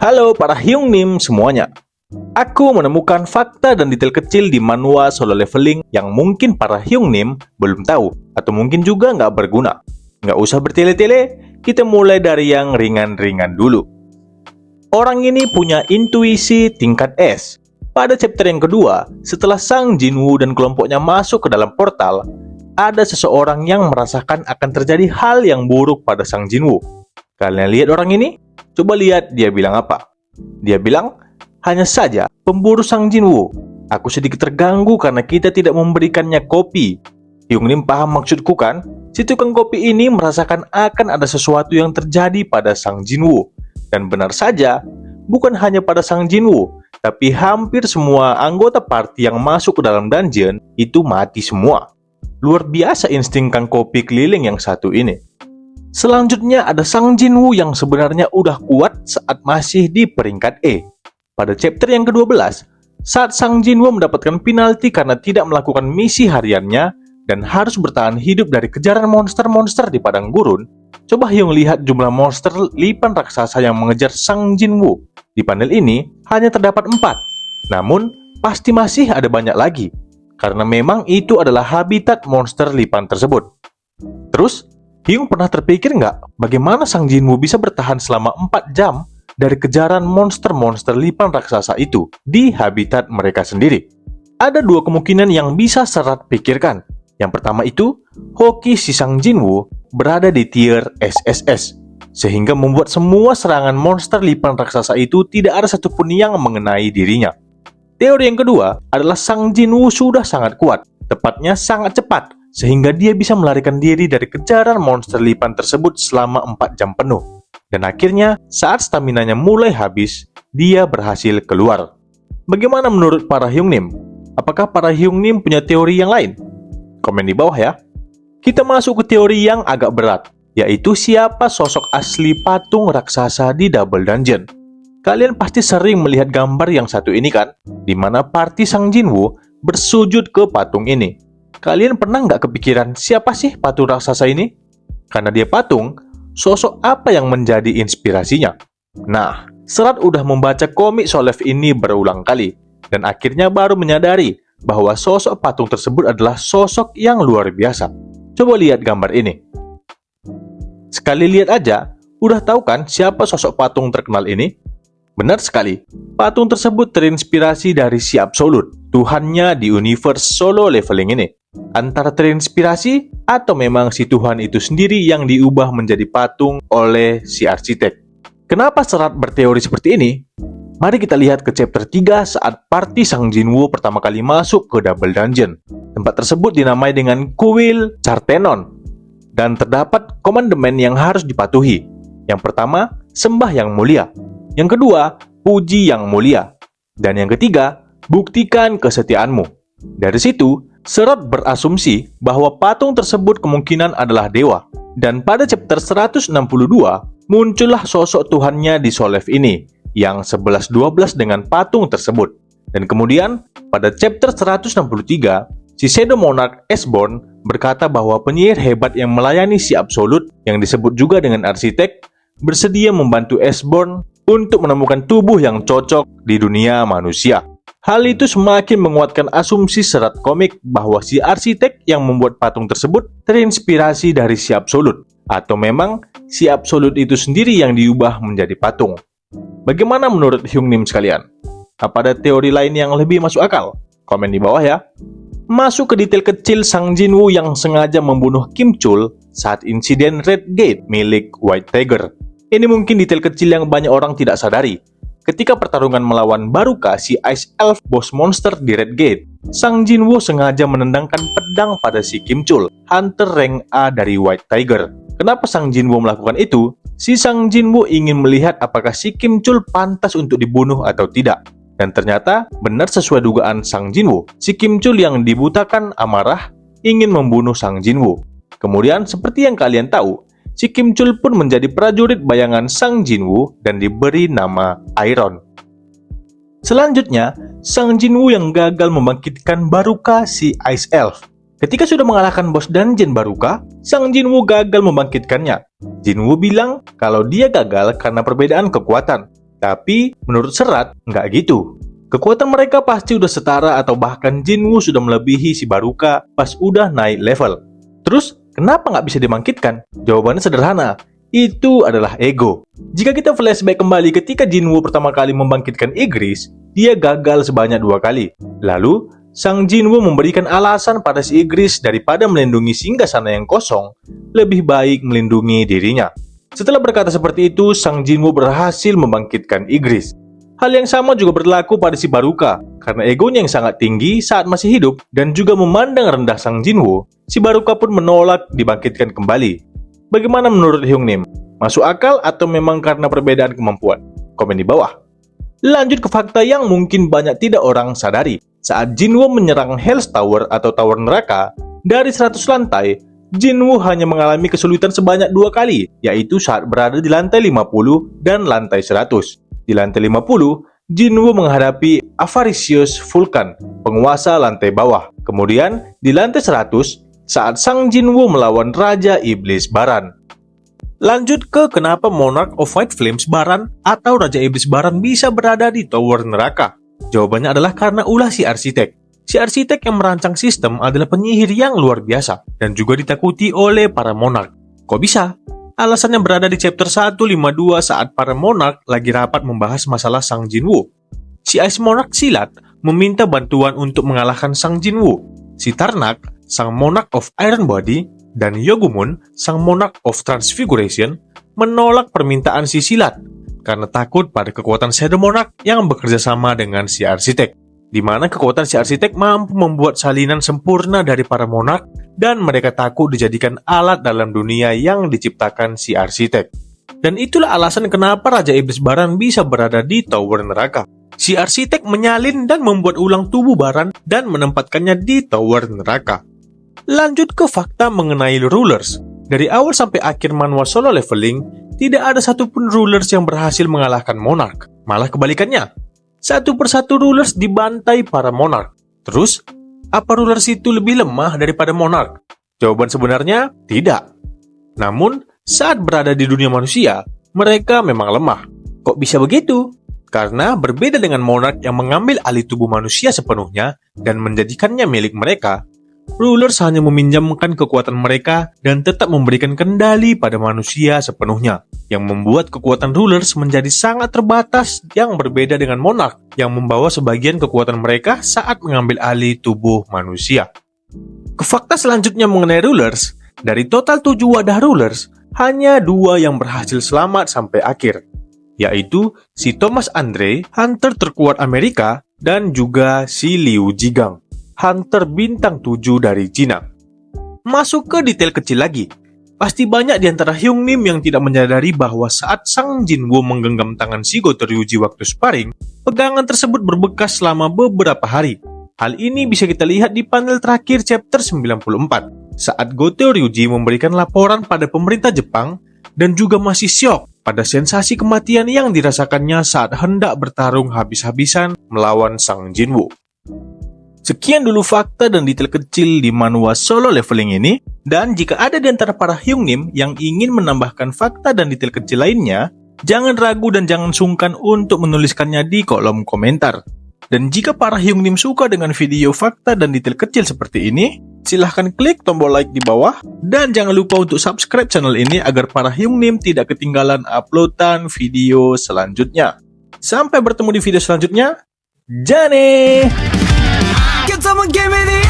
Halo para Hyungnim semuanya. Aku menemukan fakta dan detail kecil di manual solo leveling yang mungkin para Hyungnim belum tahu atau mungkin juga nggak berguna. Nggak usah bertele-tele, kita mulai dari yang ringan-ringan dulu. Orang ini punya intuisi tingkat S. Pada chapter yang kedua, setelah Sang Jinwoo dan kelompoknya masuk ke dalam portal, ada seseorang yang merasakan akan terjadi hal yang buruk pada Sang Jinwoo. Kalian lihat orang ini? Coba lihat dia bilang apa. Dia bilang, hanya saja pemburu Sang Jinwoo, aku sedikit terganggu karena kita tidak memberikannya kopi. Hyungnim paham maksudku kan? Si tukang kopi ini merasakan akan ada sesuatu yang terjadi pada Sang Jinwoo. Dan benar saja, bukan hanya pada Sang Jinwoo, tapi hampir semua anggota party yang masuk ke dalam dungeon itu mati semua. Luar biasa insting kang kopi keliling yang satu ini. Selanjutnya ada Sang Jinwoo yang sebenarnya udah kuat saat masih di peringkat E. Pada chapter yang ke-12, saat Sang Jinwoo mendapatkan penalti karena tidak melakukan misi hariannya dan harus bertahan hidup dari kejaran monster-monster di padang gurun, coba Hyung lihat jumlah monster lipan raksasa yang mengejar Sang Jinwoo. Di panel ini hanya terdapat 4, namun pasti masih ada banyak lagi, karena memang itu adalah habitat monster lipan tersebut. Terus, Hyung pernah terpikir nggak bagaimana Sang Jinwoo bisa bertahan selama 4 jam dari kejaran monster-monster lipan raksasa itu di habitat mereka sendiri? Ada dua kemungkinan yang bisa Serat pikirkan. Yang pertama itu, hoki si Sang Jinwoo berada di tier SSS, sehingga membuat semua serangan monster lipan raksasa itu tidak ada satupun yang mengenai dirinya. Teori yang kedua adalah Sang Jinwoo sudah sangat kuat, tepatnya sangat cepat, sehingga dia bisa melarikan diri dari kejaran monster lipan tersebut selama 4 jam penuh. Dan akhirnya, saat staminanya mulai habis, dia berhasil keluar. Bagaimana menurut para Hyungnim? Apakah para Hyungnim punya teori yang lain? Komen di bawah ya. Kita masuk ke teori yang agak berat, yaitu siapa sosok asli patung raksasa di Double Dungeon. Kalian pasti sering melihat gambar yang satu ini kan, di mana party Sang Jinwoo bersujud ke patung ini. Kalian pernah nggak kepikiran siapa sih patung raksasa ini? Karena dia patung, sosok apa yang menjadi inspirasinya? Nah, Serat udah membaca komik Solev ini berulang kali, dan akhirnya baru menyadari bahwa sosok patung tersebut adalah sosok yang luar biasa. Coba lihat gambar ini. Sekali lihat aja, udah tahu kan siapa sosok patung terkenal ini? Benar sekali, patung tersebut terinspirasi dari si Absolute, Tuhannya di universe solo leveling ini. Antara terinspirasi atau memang si Tuhan itu sendiri yang diubah menjadi patung oleh si arsitek. Kenapa Serat berteori seperti ini? Mari kita lihat ke chapter 3 saat party Sang Jinwoo pertama kali masuk ke Double Dungeon. Tempat tersebut dinamai dengan Kuil Chartenon, dan terdapat komandemen yang harus dipatuhi. Yang pertama, sembah yang mulia. Yang kedua, puji yang mulia. Dan yang ketiga, buktikan kesetiaanmu. Dari situ, Serat berasumsi bahwa patung tersebut kemungkinan adalah dewa. Dan pada chapter 162, muncullah sosok Tuhannya di Solev ini, yang 11-12 dengan patung tersebut. Dan kemudian, pada chapter 163, si Shadow Monarch Esborn berkata bahwa penyihir hebat yang melayani si Absolute, yang disebut juga dengan arsitek, bersedia membantu Esborn untuk menemukan tubuh yang cocok di dunia manusia. Hal itu semakin menguatkan asumsi Serat komik bahwa si arsitek yang membuat patung tersebut terinspirasi dari si Absolute, atau memang si Absolute itu sendiri yang diubah menjadi patung. Bagaimana menurut Hyungnim sekalian? Apa ada teori lain yang lebih masuk akal? Komen di bawah ya. Masuk ke detail kecil Sang Jinwoo yang sengaja membunuh Kim Chul saat insiden Red Gate milik White Tiger. Ini mungkin detail kecil yang banyak orang tidak sadari. Ketika pertarungan melawan Baruka, si Ice Elf boss monster di Red Gate, Sang Jinwoo sengaja menendangkan pedang pada si Kim Chul, hunter rank A dari White Tiger. Kenapa Sang Jinwoo melakukan itu? Si Sang Jinwoo ingin melihat apakah si Kim Chul pantas untuk dibunuh atau tidak. Dan ternyata benar sesuai dugaan Sang Jinwoo. Si Kim Chul yang dibutakan amarah ingin membunuh Sang Jinwoo. Kemudian seperti yang kalian tahu, si Kim Chul pun menjadi prajurit bayangan Sang Jinwoo dan diberi nama Iron. Selanjutnya, Sang Jinwoo yang gagal membangkitkan Baruka si Ice Elf. Ketika sudah mengalahkan bos dungeon Baruka, Sang Jinwoo gagal membangkitkannya. Jinwoo bilang kalau dia gagal karena perbedaan kekuatan. Tapi menurut Serat, nggak gitu. Kekuatan mereka pasti udah setara atau bahkan Jinwoo sudah melebihi si Baruka pas udah naik level. Terus, kenapa nggak bisa dibangkitkan? Jawabannya sederhana, itu adalah ego. Jika kita flashback kembali ketika Jinwoo pertama kali membangkitkan Igris, dia gagal sebanyak 2 kali. Lalu, Sang Jinwoo memberikan alasan pada si Igris daripada melindungi singgasana yang kosong, lebih baik melindungi dirinya. Setelah berkata seperti itu, Sang Jinwoo berhasil membangkitkan Igris. Hal yang sama juga berlaku pada si Baruka, karena egonya yang sangat tinggi saat masih hidup dan juga memandang rendah Sang Jinwoo, si Baruka pun menolak dibangkitkan kembali. Bagaimana menurut Hyungnim? Masuk akal atau memang karena perbedaan kemampuan? Komen di bawah. Lanjut ke fakta yang mungkin banyak tidak orang sadari. Saat Jinwoo menyerang Hell's Tower atau Tower Neraka, dari 100 lantai, Jinwoo hanya mengalami kesulitan sebanyak 2 kali, yaitu saat berada di lantai 50 dan lantai 100. Di lantai 50, Jinwoo menghadapi Avaricious Vulcan, penguasa lantai bawah. Kemudian, di lantai 100, saat Sang Jinwoo melawan Raja Iblis Baran. Lanjut ke kenapa Monarch of White Flames Baran atau Raja Iblis Baran bisa berada di Tower Neraka. Jawabannya adalah karena ulah si arsitek. Si arsitek yang merancang sistem adalah penyihir yang luar biasa dan juga ditakuti oleh para monark. Kok bisa? Alasannya berada di chapter 152 saat para monark lagi rapat membahas masalah Sang Jinwoo. Si Ice Monarch Silat meminta bantuan untuk mengalahkan Sang Jinwoo. Si Tarnak, Sang Monarch of Iron Body, dan Yogumun, Sang Monarch of Transfiguration, menolak permintaan si Silat karena takut pada kekuatan Shadow Monarch yang bekerja sama dengan si arsitek, di mana kekuatan si arsitek mampu membuat salinan sempurna dari para monark dan mereka takut dijadikan alat dalam dunia yang diciptakan si arsitek. Dan itulah alasan kenapa Raja Iblis Baran bisa berada di Tower Neraka. Si arsitek menyalin dan membuat ulang tubuh Baran dan menempatkannya di Tower Neraka. Lanjut ke fakta mengenai rulers. Dari awal sampai akhir manual solo leveling, tidak ada satupun rulers yang berhasil mengalahkan monark. Malah kebalikannya, satu persatu rulers dibantai para monark. Terus, apa rulers itu lebih lemah daripada monark? Jawaban sebenarnya, tidak. Namun, saat berada di dunia manusia, mereka memang lemah. Kok bisa begitu? Karena berbeda dengan monark yang mengambil alih tubuh manusia sepenuhnya dan menjadikannya milik mereka, rulers hanya meminjamkan kekuatan mereka dan tetap memberikan kendali pada manusia sepenuhnya, yang membuat kekuatan rulers menjadi sangat terbatas yang berbeda dengan monark yang membawa sebagian kekuatan mereka saat mengambil alih tubuh manusia. Ke fakta selanjutnya mengenai rulers, dari total 7 wadah rulers, hanya 2 yang berhasil selamat sampai akhir, yaitu si Thomas Andre, hunter terkuat Amerika, dan juga si Liu Jigang, hunter bintang 7 dari Cina. Masuk ke detail kecil lagi. Pasti banyak di antara Hyungnim yang tidak menyadari bahwa saat Sang Jinwoo menggenggam tangan si Goto Ryuji waktu sparring, pegangan tersebut berbekas selama beberapa hari. Hal ini bisa kita lihat di panel terakhir chapter 94, saat Goto Ryuji memberikan laporan pada pemerintah Jepang dan juga masih syok pada sensasi kematian yang dirasakannya saat hendak bertarung habis-habisan melawan Sang Jinwoo. Sekian dulu fakta dan detail kecil di manual solo leveling ini, dan jika ada di antara para Hyungnim yang ingin menambahkan fakta dan detail kecil lainnya, jangan ragu dan jangan sungkan untuk menuliskannya di kolom komentar. Dan jika para Hyungnim suka dengan video fakta dan detail kecil seperti ini, silahkan klik tombol like di bawah, dan jangan lupa untuk subscribe channel ini agar para Hyungnim tidak ketinggalan uploadan video selanjutnya. Sampai bertemu di video selanjutnya, Jane! Can someone give me the